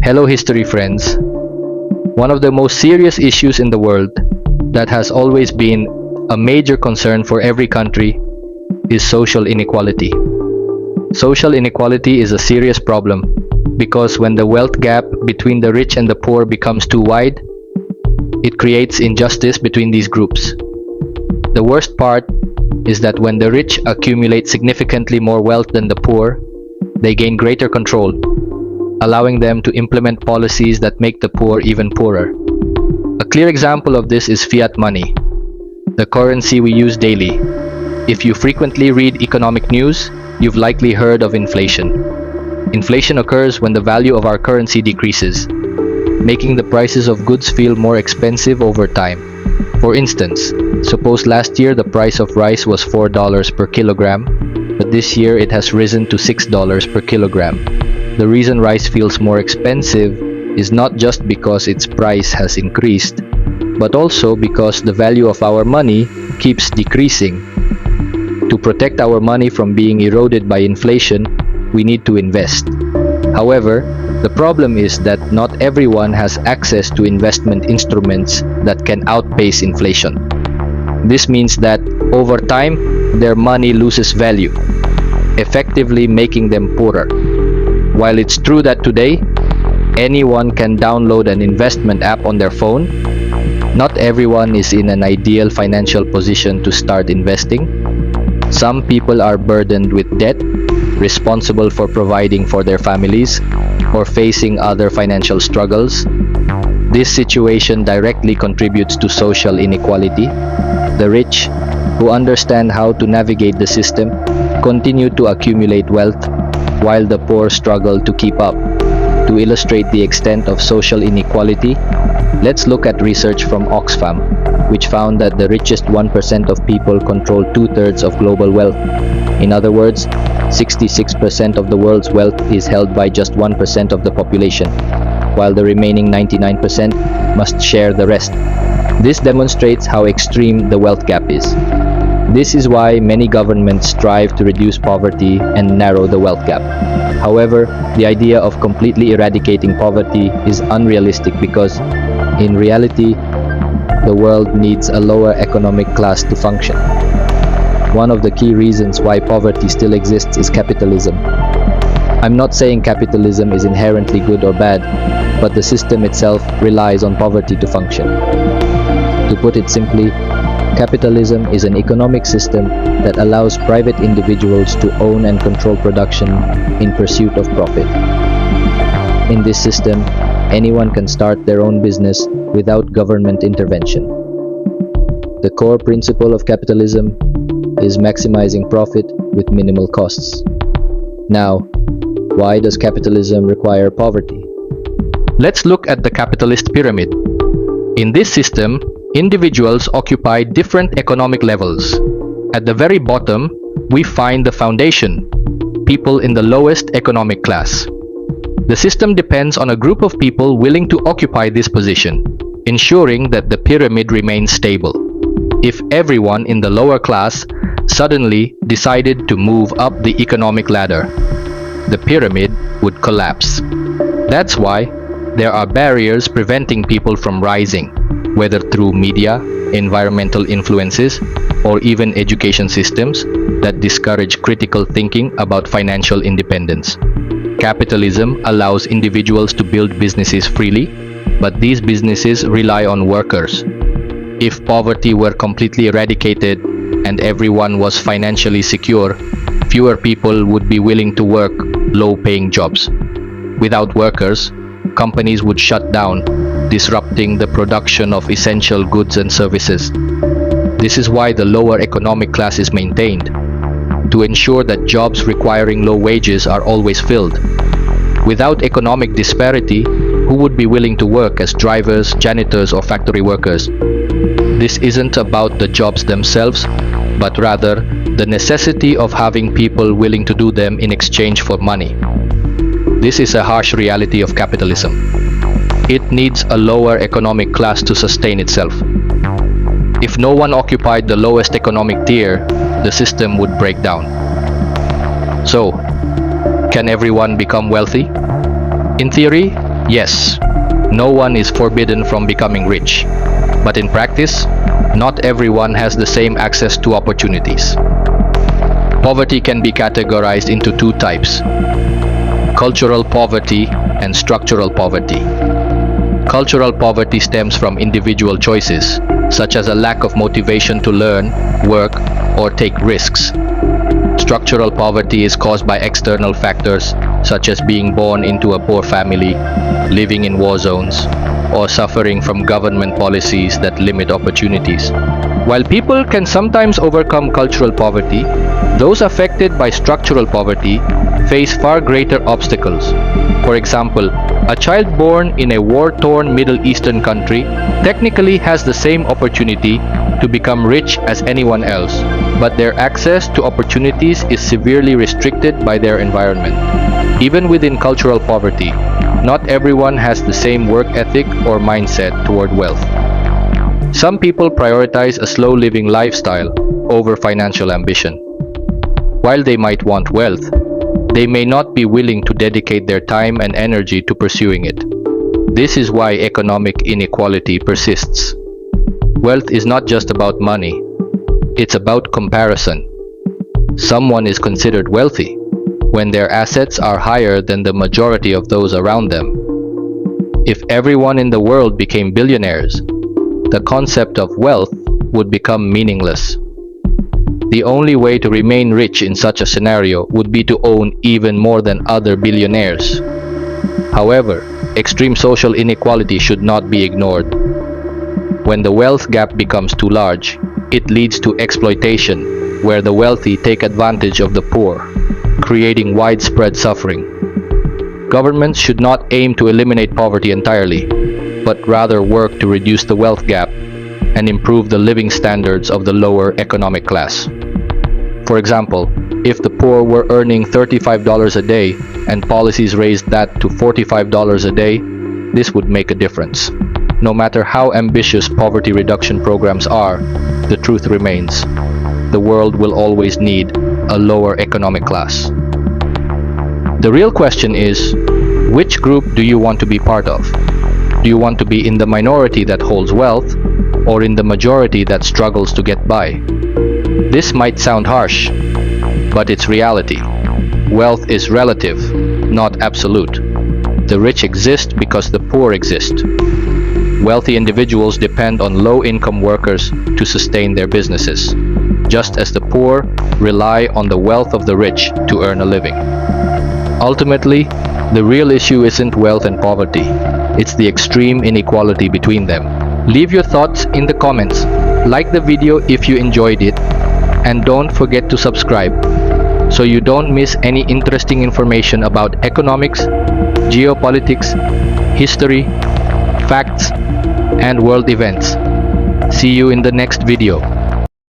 Hello, history friends. One of the most serious issues in the world that has always been a major concern for every country is social inequality. Social inequality is a serious problem because when the wealth gap between the rich and the poor becomes too wide, it creates injustice between these groups. The worst part is that when the rich accumulate significantly more wealth than the poor, they gain greater control, allowing them to implement policies that make the poor even poorer. A clear example of this is fiat money, the currency we use daily. If you frequently read economic news, you've likely heard of inflation. Inflation occurs when the value of our currency decreases, making the prices of goods feel more expensive over time. For instance, suppose last year the price of rice was $4 per kilogram, but this year it has risen to $6 per kilogram. The reason rice feels more expensive is not just because its price has increased, but also because the value of our money keeps decreasing. To protect our money from being eroded by inflation, we need to invest. However, the problem is that not everyone has access to investment instruments that can outpace inflation. This means that over time, their money loses value, effectively making them poorer. While it's true that today, anyone can download an investment app on their phone, not everyone is in an ideal financial position to start investing. Some people are burdened with debt, responsible for providing for their families, or facing other financial struggles. This situation directly contributes to social inequality. The rich, who understand how to navigate the system, continue to accumulate wealth, while the poor struggle to keep up. To illustrate the extent of social inequality, let's look at research from Oxfam, which found that the richest 1% of people control 2/3 of global wealth. In other words, 66% of the world's wealth is held by just 1% of the population, while the remaining 99% must share the rest. This demonstrates how extreme the wealth gap is. This is why many governments strive to reduce poverty and narrow the wealth gap. However, the idea of completely eradicating poverty is unrealistic because, in reality, the world needs a lower economic class to function. One of the key reasons why poverty still exists is capitalism. I'm not saying capitalism is inherently good or bad, but the system itself relies on poverty to function. To put it simply, capitalism is an economic system that allows private individuals to own and control production in pursuit of profit. In this system, anyone can start their own business without government intervention. The core principle of capitalism is maximizing profit with minimal costs. Now, why does capitalism require poverty? Let's look at the capitalist pyramid. In this system, individuals occupy different economic levels. At the very bottom, we find the foundation, people in the lowest economic class. The system depends on a group of people willing to occupy this position, ensuring that the pyramid remains stable. If everyone in the lower class suddenly decided to move up the economic ladder, the pyramid would collapse. That's why there are barriers preventing people from rising, whether through media, environmental influences, or even education systems that discourage critical thinking about financial independence. Capitalism allows individuals to build businesses freely, but these businesses rely on workers. If poverty were completely eradicated and everyone was financially secure, fewer people would be willing to work low-paying jobs. Without workers, companies would shut down, disrupting the production of essential goods and services. This is why the lower economic class is maintained, to ensure that jobs requiring low wages are always filled. Without economic disparity, who would be willing to work as drivers, janitors, or factory workers? This isn't about the jobs themselves, but rather the necessity of having people willing to do them in exchange for money. This is a harsh reality of capitalism. It needs a lower economic class to sustain itself. If no one occupied the lowest economic tier, the system would break down. So, can everyone become wealthy? In theory, Yes, no one is forbidden from becoming rich, but in practice, not everyone has the same access to opportunities. Poverty can be categorized into two types: cultural poverty and structural poverty. Cultural poverty stems from individual choices, such as a lack of motivation to learn, work, or take risks. Structural poverty is caused by external factors, such as being born into a poor family, living in war zones, or suffering from government policies that limit opportunities. While people can sometimes overcome cultural poverty, those affected by structural poverty face far greater obstacles. For example, a child born in a war-torn Middle Eastern country technically has the same opportunity to become rich as anyone else, but their access to opportunities is severely restricted by their environment. Even within cultural poverty, not everyone has the same work ethic or mindset toward wealth. Some people prioritize a slow living lifestyle over financial ambition. While they might want wealth, they may not be willing to dedicate their time and energy to pursuing it. This is why economic inequality persists. Wealth is not just about money, it's about comparison. Someone is considered wealthy when their assets are higher than the majority of those around them. If everyone in the world became billionaires, the concept of wealth would become meaningless. The only way to remain rich in such a scenario would be to own even more than other billionaires. However, extreme social inequality should not be ignored. When the wealth gap becomes too large, it leads to exploitation, where the wealthy take advantage of the poor, creating widespread suffering. Governments should not aim to eliminate poverty entirely, but rather work to reduce the wealth gap and improve the living standards of the lower economic class. For example, if the poor were earning $35 a day and policies raised that to $45 a day, this would make a difference. No matter how ambitious poverty reduction programs are, the truth remains: the world will always need a lower economic class. The real question is, which group do you want to be part of? Do you want to be in the minority that holds wealth, or in the majority that struggles to get by? This might sound harsh, but it's reality. Wealth is relative, not absolute. The rich exist because the poor exist. Wealthy individuals depend on low-income workers to sustain their businesses, just as the poor rely on the wealth of the rich to earn a living. Ultimately, the real issue isn't wealth and poverty, it's the extreme inequality between them. Leave your thoughts in the comments, like the video if you enjoyed it, and don't forget to subscribe so you don't miss any interesting information about economics, geopolitics, history, facts, and world events. See you in the next video.